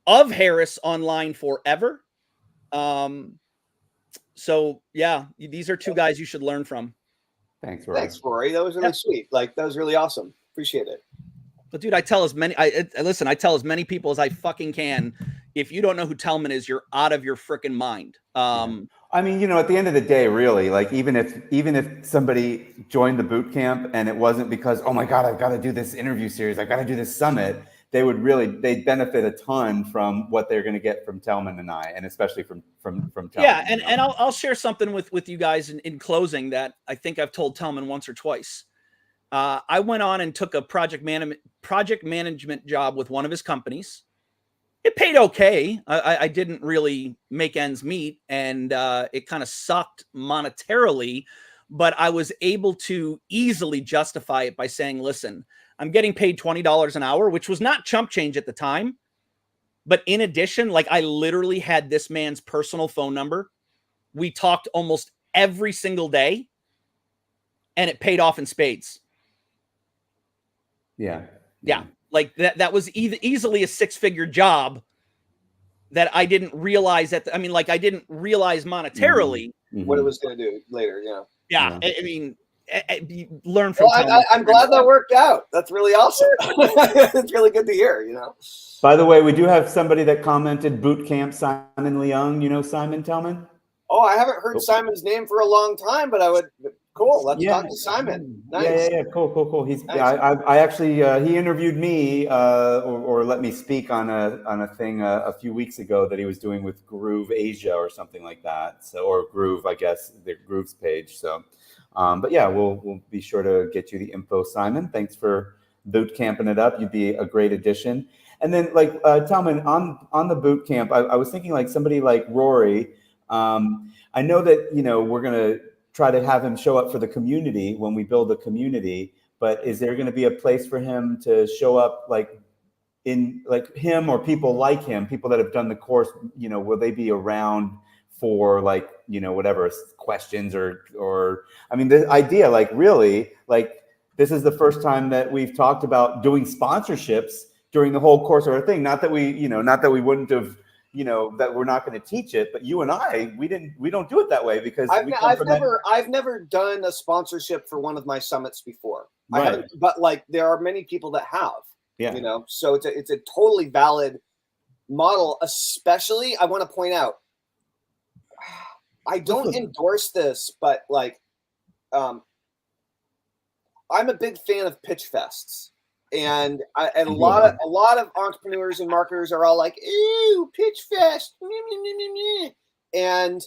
S2: online forever. So yeah, these are two guys you should learn from.
S1: Thanks, Rory.
S3: Thanks, Rory. That was really sweet. Like, that was really awesome. Appreciate it.
S2: But dude, I tell as many people as I fucking can. If you don't know who Tellman is, you're out of your freaking mind.
S1: I mean, at the end of the day, really, like even if somebody joined the boot camp and it wasn't because, oh my God, I've got to do this interview series, I've got to do this summit, they'd benefit a ton from what they're going to get from Tellman and I, and especially from Tellman.
S2: Yeah, and I'll share something with you guys in closing that I think I've told Tellman once or twice. I went on and took a project management job with one of his companies. It paid okay. I didn't really make ends meet, and it kind of sucked monetarily, but I was able to easily justify it by saying, listen, I'm getting paid $20 an hour, which was not chump change at the time. But in addition, like I literally had this man's personal phone number. We talked almost every single day, and it paid off in spades.
S1: Yeah.
S2: Like that was easily a 6-figure job that I didn't realize I didn't realize monetarily
S3: what it was going to do later.
S2: Yeah. I mean, learn from.
S3: I'm glad that worked out. That's really awesome. It's really good to hear.
S1: By the way, we do have somebody that commented boot camp, Simon Leung. You know Simon Tellman?
S3: Oh, I haven't heard Simon's name for a long time, but I would. Cool. Let's talk to Simon. Nice.
S1: Yeah. Cool. He's.
S3: Nice.
S1: I actually he interviewed me or let me speak on a thing a few weeks ago that he was doing with Groove Asia or something like that. So, or Groove, I guess, the Groove's page. So, but yeah, we'll be sure to get you the info, Simon. Thanks for boot camping it up. You'd be a great addition. And then, like Tellman, on the boot camp, I was thinking like somebody like Rory. I know that we're gonna try to have him show up for the community when we build a community, but is there going to be a place for him to show up like him or people like him, people that have done the course, will they be around for like, whatever questions or I mean, the idea, like really, like this is the first time that we've talked about doing sponsorships during the whole course of our thing. Not that we wouldn't have, that we're not going to teach it, but you and I, we don't do it that way because
S3: I've never done a sponsorship for one of my summits before.
S1: Right.
S3: I haven't, but like there are many people that have.
S1: Yeah.
S3: So it's a totally valid model. Especially, I want to point out, I don't endorse this, but like, I'm a big fan of pitch fests. And a lot of entrepreneurs and marketers are all like, "Ew, pitch fest," and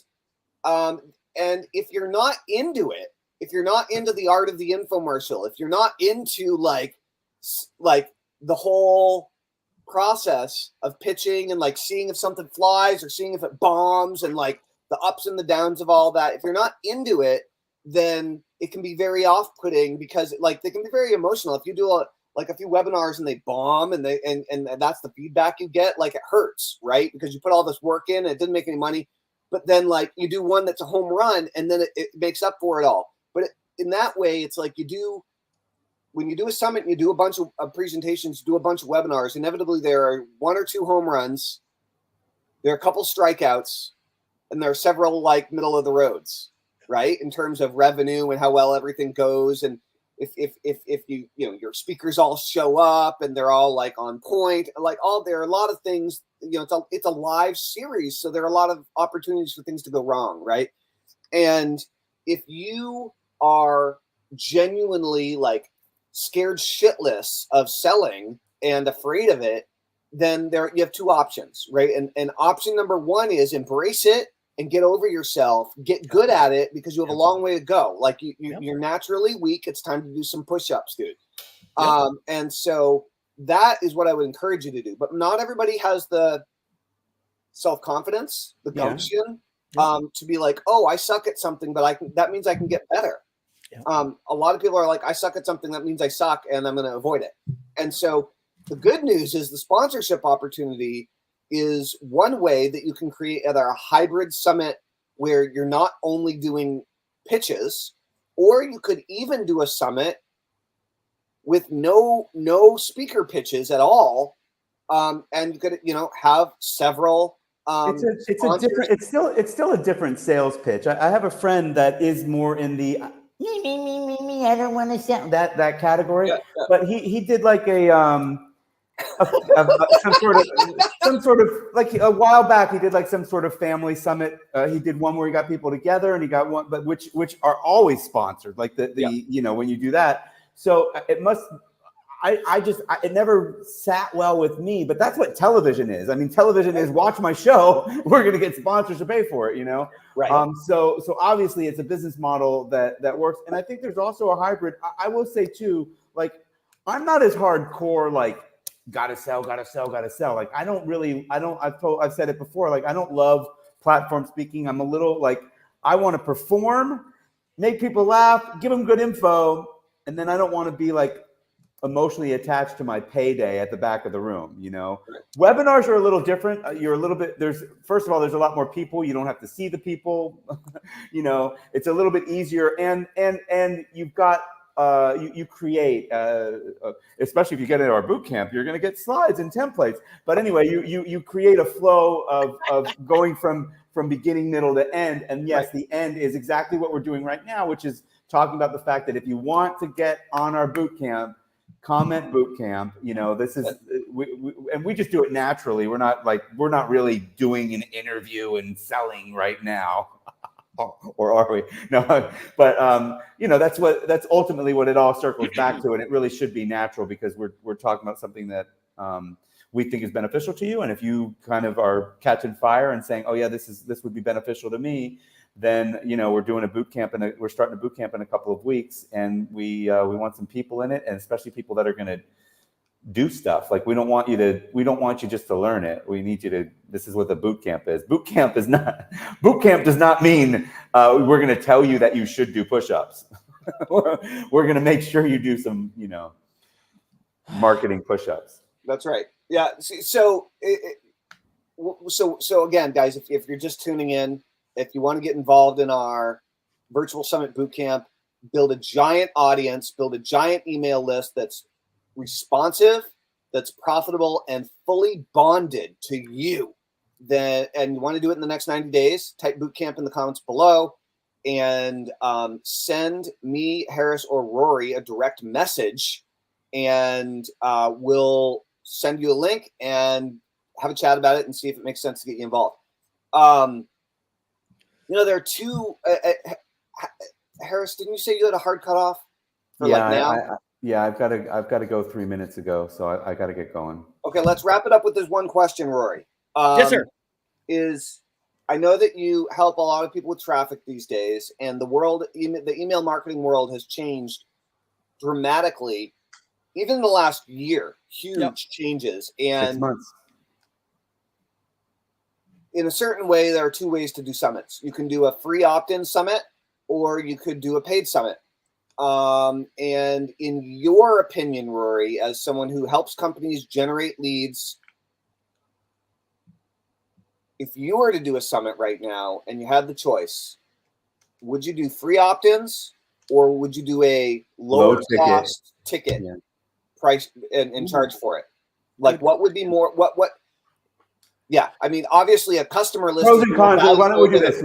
S3: if you're not into it, if you're not into the art of the infomercial, if you're not into like the whole process of pitching and like seeing if something flies or seeing if it bombs and like the ups and the downs of all that, if you're not into it, then it can be very off-putting because like they can be very emotional. If you do a few webinars and they bomb and that's the feedback you get, like it hurts, right? Because you put all this work in and it didn't make any money, but then like you do one that's a home run and then it makes up for it all. But in that way, it's like when you do a summit, you do a bunch of presentations, do a bunch of webinars, inevitably there are 1 or 2 home runs, there are a couple strikeouts, and there are several like middle of the roads, right? In terms of revenue and how well everything goes. And if you your speakers all show up and they're all like on point, like there are a lot of things, it's a live series. So there are a lot of opportunities for things to go wrong. Right. And if you are genuinely like scared shitless of selling and afraid of it, then you have 2 options, right? And option number 1 is embrace it and get over yourself, get good at it because you have a long way to go. Like you're naturally weak. It's time to do some push-ups, dude. And so that is what I would encourage you to do. But not everybody has the self-confidence, the gumption, to be like, oh, I suck at something, but that means I can get better. A lot of people are like, I suck at something, that means I suck, and I'm going to avoid it. And so the good news is the sponsorship opportunity is one way that you can create either a hybrid summit where you're not only doing pitches, or you could even do a summit with no speaker pitches at all, and you could have several.
S1: It's still a different sales pitch. I have a friend that is more in the me. I don't want to sound that category, but he did like some sort of like a while back. He did like some sort of family summit. He did one where he got people together, and he got one, but which are always sponsored. Like when you do that, so it must. It never sat well with me, but that's what television is. I mean, television is watch my show. We're going to get sponsors to pay for it,
S3: Right.
S1: So obviously it's a business model that works. And I think there's also a hybrid. I will say too, like, I'm not as hardcore, like, gotta sell. Like, I've said it before. Like, I don't love platform speaking. I'm a little like, I want to perform, make people laugh, give them good info. And then I don't want to be like, emotionally attached to my payday at the back of the room. Webinars are a little different. First of all, there's a lot more people. You don't have to see the people. It's a little bit easier, and you've got you create, especially if you get into our boot camp, you're going to get slides and templates. But anyway, you create a flow of going from beginning, middle to end. And yes, the end is exactly what we're doing right now, which is talking about the fact that if you want to get on our boot camp, comment boot camp, this is we just do it naturally. We're not really doing an interview and selling right now. Or are we? No, but that's ultimately what it all circles back to, and it really should be natural, because we're talking about something that we think is beneficial to you. And if you kind of are catching fire and saying, oh yeah, this would be beneficial to me, then we're doing a boot camp, and we're starting a boot camp in a couple of weeks, and we want some people in it, and especially people that are going to do stuff. Like, we don't want you just to learn it. We need you to. This is what the boot camp is. Boot camp does not mean we're going to tell you that you should do push-ups. We're going to make sure you do some marketing push-ups.
S3: That's right. Yeah. So again, guys, if you're just tuning in, if you want to get involved in our virtual summit bootcamp, build a giant audience, build a giant email list that's responsive, that's profitable, and fully bonded to you, and you want to do it in the next 90 days, type bootcamp in the comments below, and send me, Harris, or Rory a direct message, and we'll send you a link and have a chat about it and see if it makes sense to get you involved. There are two. Harris, didn't you say you had a hard cutoff for now?
S1: I've got to go 3 minutes ago, so I got to get going.
S3: Okay, let's wrap it up with this one question, Rory.
S2: Yes, sir.
S3: I know that you help a lot of people with traffic these days, and the email marketing world has changed dramatically, even in the last year. Huge changes, and
S1: 6 months.
S3: In a certain way, there are two ways to do summits. You can do a free opt-in summit, or you could do a paid summit. And in your opinion, Rory, as someone who helps companies generate leads, if you were to do a summit right now and you had the choice, would you do free opt-ins, or would you do a lower cost ticket price and charge for it? Like, what would be more, what? Yeah, I mean, obviously a customer list.
S1: Pros and cons. Why don't we do this?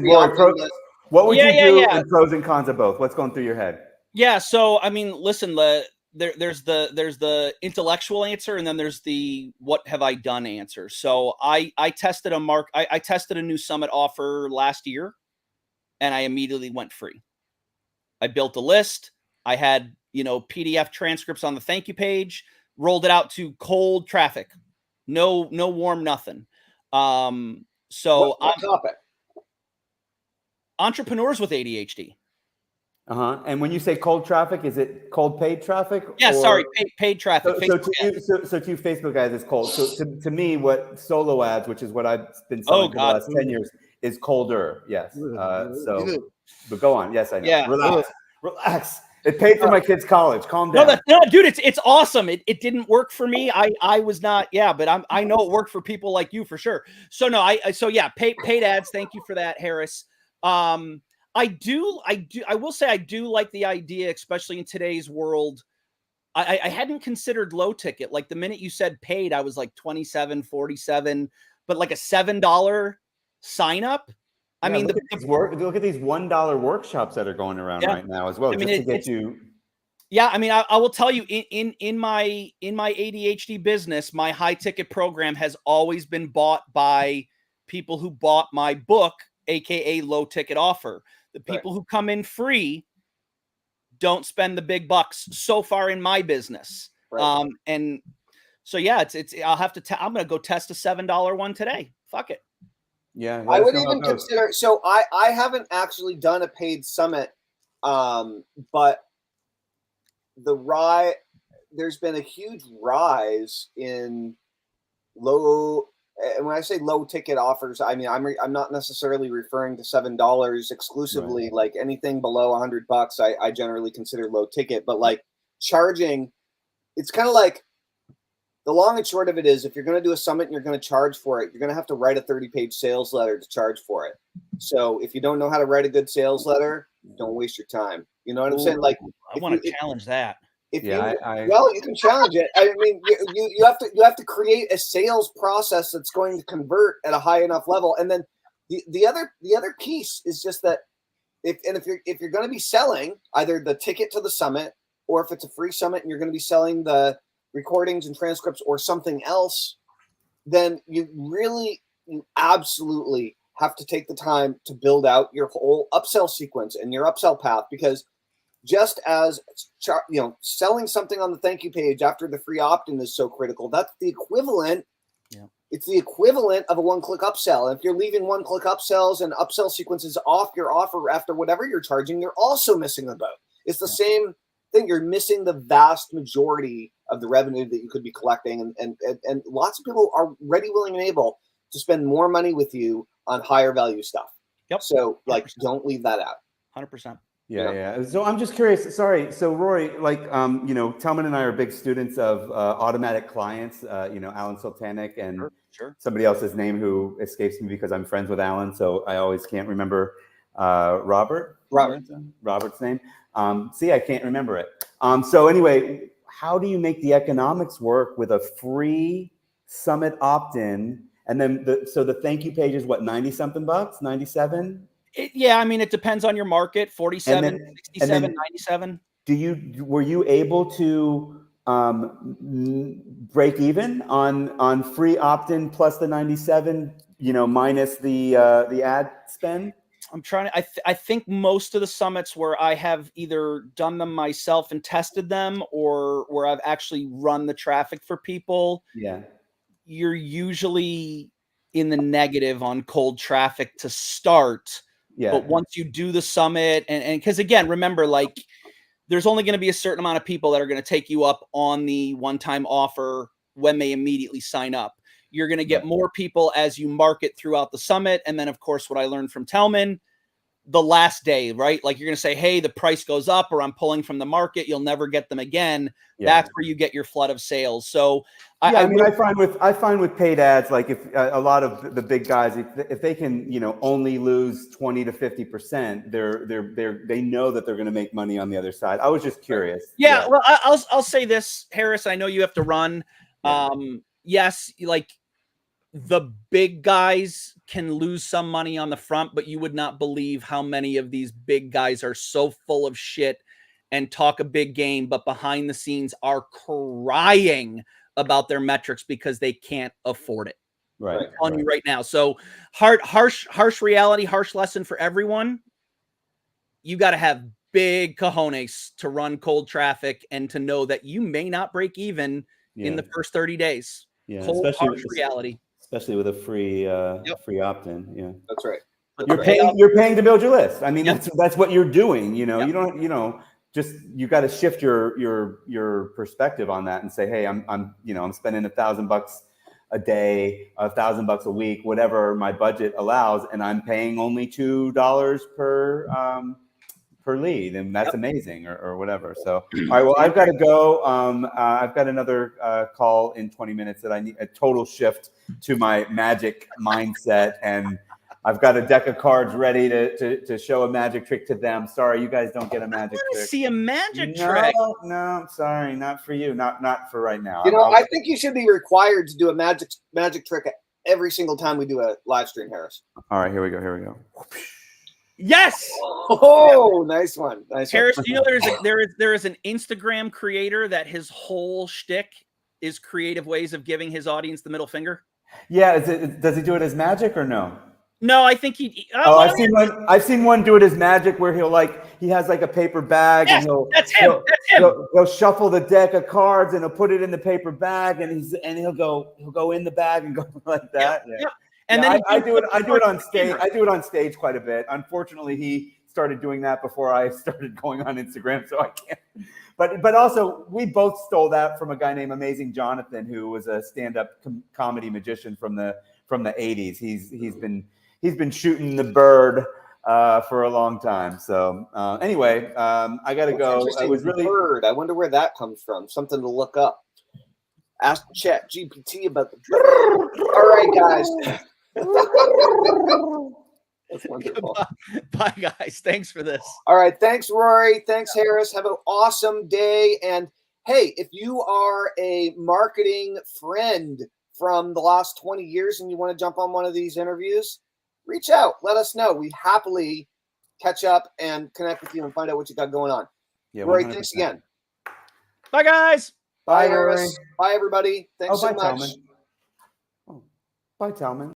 S1: What would you do, and pros and cons of both? What's going through your head?
S2: Yeah, so I mean, listen, there's the intellectual answer, and then there's the what have I done answer. So I tested I tested a new summit offer last year, and I immediately went free. I built a list. I had PDF transcripts on the thank you page, rolled it out to cold traffic, no warm nothing. So
S3: what topic?
S2: Entrepreneurs with ADHD.
S1: And when you say cold traffic, is it cold paid traffic?
S2: Yeah, sorry, paid traffic.
S1: So to you, Facebook ads is cold. So to me, what solo ads, which is what I've been selling for the last 10 years, is colder. Yes. But go on. Yes, I know.
S2: Yeah.
S1: Relax. It paid for my kids' college. Calm down.
S2: No, dude, it's awesome. It didn't work for me. I was not. Yeah, but I know it worked for people like you for sure. So no, paid ads. Thank you for that, Harris. I will say I do like the idea, especially in today's world. I hadn't considered low ticket. Like the minute you said paid, I was like 27, 47, but like a $7 sign up. I mean,
S1: look at these $1 workshops that are going around right now as well,
S2: I mean,
S1: just to get you.
S2: Yeah, I mean, I will tell you, in my ADHD business, my high ticket program has always been bought by people who bought my book, aka low ticket offer. The people who come in free don't spend the big bucks so far in my business. And so yeah, I'll have to I'm gonna go test a $7 one today. Fuck it.
S1: Yeah,
S3: I would even consider. So I haven't actually done a paid summit, but there's been a huge rise in low. And when I say low ticket offers, I mean I'm not necessarily referring to $7 exclusively.
S1: Right.
S3: Like anything below $100, I generally consider low ticket. But like charging, it's kind of like the long and short of it is, if you're going to do a summit and you're going to charge for it, you're going to have to write a 30-page sales letter to charge for it. So if you don't know how to write a good sales letter, don't waste your time. You know what I'm saying? Like,
S2: I want to challenge that.
S3: Well, you can challenge it. I mean, you have to create a sales process that's going to convert at a high enough level. And then the other piece is just that if you're going to be selling either the ticket to the summit, or if it's a free summit and you're going to be selling the recordings and transcripts or something else, then you absolutely have to take the time to build out your whole upsell sequence and your upsell path, because just as selling something on the thank you page after the free opt-in is so critical, that's the equivalent. It's the equivalent of a one-click upsell. And if you're leaving one-click upsells and upsell sequences off your offer after whatever you're charging, you're also missing the boat. It's the same thing. You're missing the vast majority of the revenue that you could be collecting. And lots of people are ready, willing, and able to spend more money with you on higher value stuff. So like, 100%. Don't leave that out.
S2: 100%.
S1: Yeah. So I'm just curious. Sorry. So Rory, like, Tellman and I are big students of automatic clients. Alan Sultanic and somebody else's name who escapes me because I'm friends with Alan, so I always can't remember Robert's name. See, I can't remember it. So anyway, how do you make the economics work with a free summit opt-in? And then the thank you page is what, 90 something bucks, 97?
S2: I mean, it depends on your market. 47, 67, 97.
S1: Were you able to break even on free opt-in plus the 97, minus the ad spend?
S2: I'm trying to, I think most of the summits where I have either done them myself and tested them, or where I've actually run the traffic for people.
S1: Yeah.
S2: You're usually in the negative on cold traffic to start. Yeah. But once you do the summit, and because again, remember, like, there's only going to be a certain amount of people that are going to take you up on the one-time offer when they immediately sign up. You're going to get more people as you market throughout the summit. And then, of course, what I learned from Tellman, the last day, right? Like, you're going to say, hey, the price goes up, or I'm pulling from the market. You'll never get them again. Yeah. That's where you get your flood of sales. So
S1: I find with paid ads, like, if a lot of the big guys, if they can, only lose 20 to 50%, they know that they're going to make money on the other side. I was just curious.
S2: Yeah. Well, I'll say this, Harris, I know you have to run. Yeah. Yes, like, the big guys can lose some money on the front, but you would not believe how many of these big guys are so full of shit and talk a big game, but behind the scenes are crying about their metrics because they can't afford it.
S1: Right.
S2: I'm telling you right now. So harsh reality, harsh lesson for everyone. You got to have big cojones to run cold traffic and to know that you may not break even in the first 30 days.
S1: Yeah,
S2: cold, harsh reality.
S1: Especially with a free opt-in. Yeah,
S3: that's right.
S1: You're paying to build your list. I mean, that's what you're doing. You don't. You got to shift your perspective on that and say, hey, I'm spending $1,000 a day, $1,000 a week, whatever my budget allows, and I'm paying only $2 per lead, and that's amazing, or whatever. So, all right, well, I've got to go. I've got another call in 20 minutes that I need a total shift to my magic mindset, and I've got a deck of cards ready to show a magic trick to them. Sorry, you guys don't get a magic
S2: I want to
S1: trick.
S2: see a magic
S1: No,
S2: trick.
S1: no, sorry, not for you. Not for right now.
S3: You know, I think you should be required to do a magic trick every single time we do a live stream, Harris.
S1: All right, here we go.
S2: Yes.
S3: Oh, nice one. Nice
S2: Harris,
S3: one.
S2: do you know there is an Instagram creator that his whole shtick is creative ways of giving his audience the middle finger?
S1: Yeah, does he do it as magic or no?
S2: No, I think he.
S1: Oh, I've seen one do it as magic where he has like a paper bag,
S2: yes,
S1: and
S2: that's him.
S1: He'll shuffle the deck of cards and he'll put it in the paper bag, and he'll go in the bag and go like that.
S2: Yeah. And then
S1: I do it on stage. I do it on stage quite a bit. Unfortunately, he started doing that before I started going on Instagram, so I can't. But also, we both stole that from a guy named Amazing Jonathan, who was a stand-up comedy magician from the 80s. He's been shooting the bird for a long time. So anyway, I got to go. It was really
S3: bird. I wonder where that comes from. Something to look up. Ask Chat GPT about the bird. All right, guys. That's wonderful.
S2: Bye, guys. Thanks for this.
S3: All right. Thanks, Rory. Thanks, Harris. Have an awesome day. And hey, if you are a marketing friend from the last 20 years and you want to jump on one of these interviews, reach out. Let us know. We happily catch up and connect with you and find out what you got going on.
S1: yeah,
S3: Rory,
S1: 100%.
S3: thanks again.
S2: Bye, guys.
S3: Bye,
S1: Rory.
S3: Harris. Bye, everybody. Thanks so
S1: bye,
S3: much.
S1: Tellman. Oh, bye, Tellman.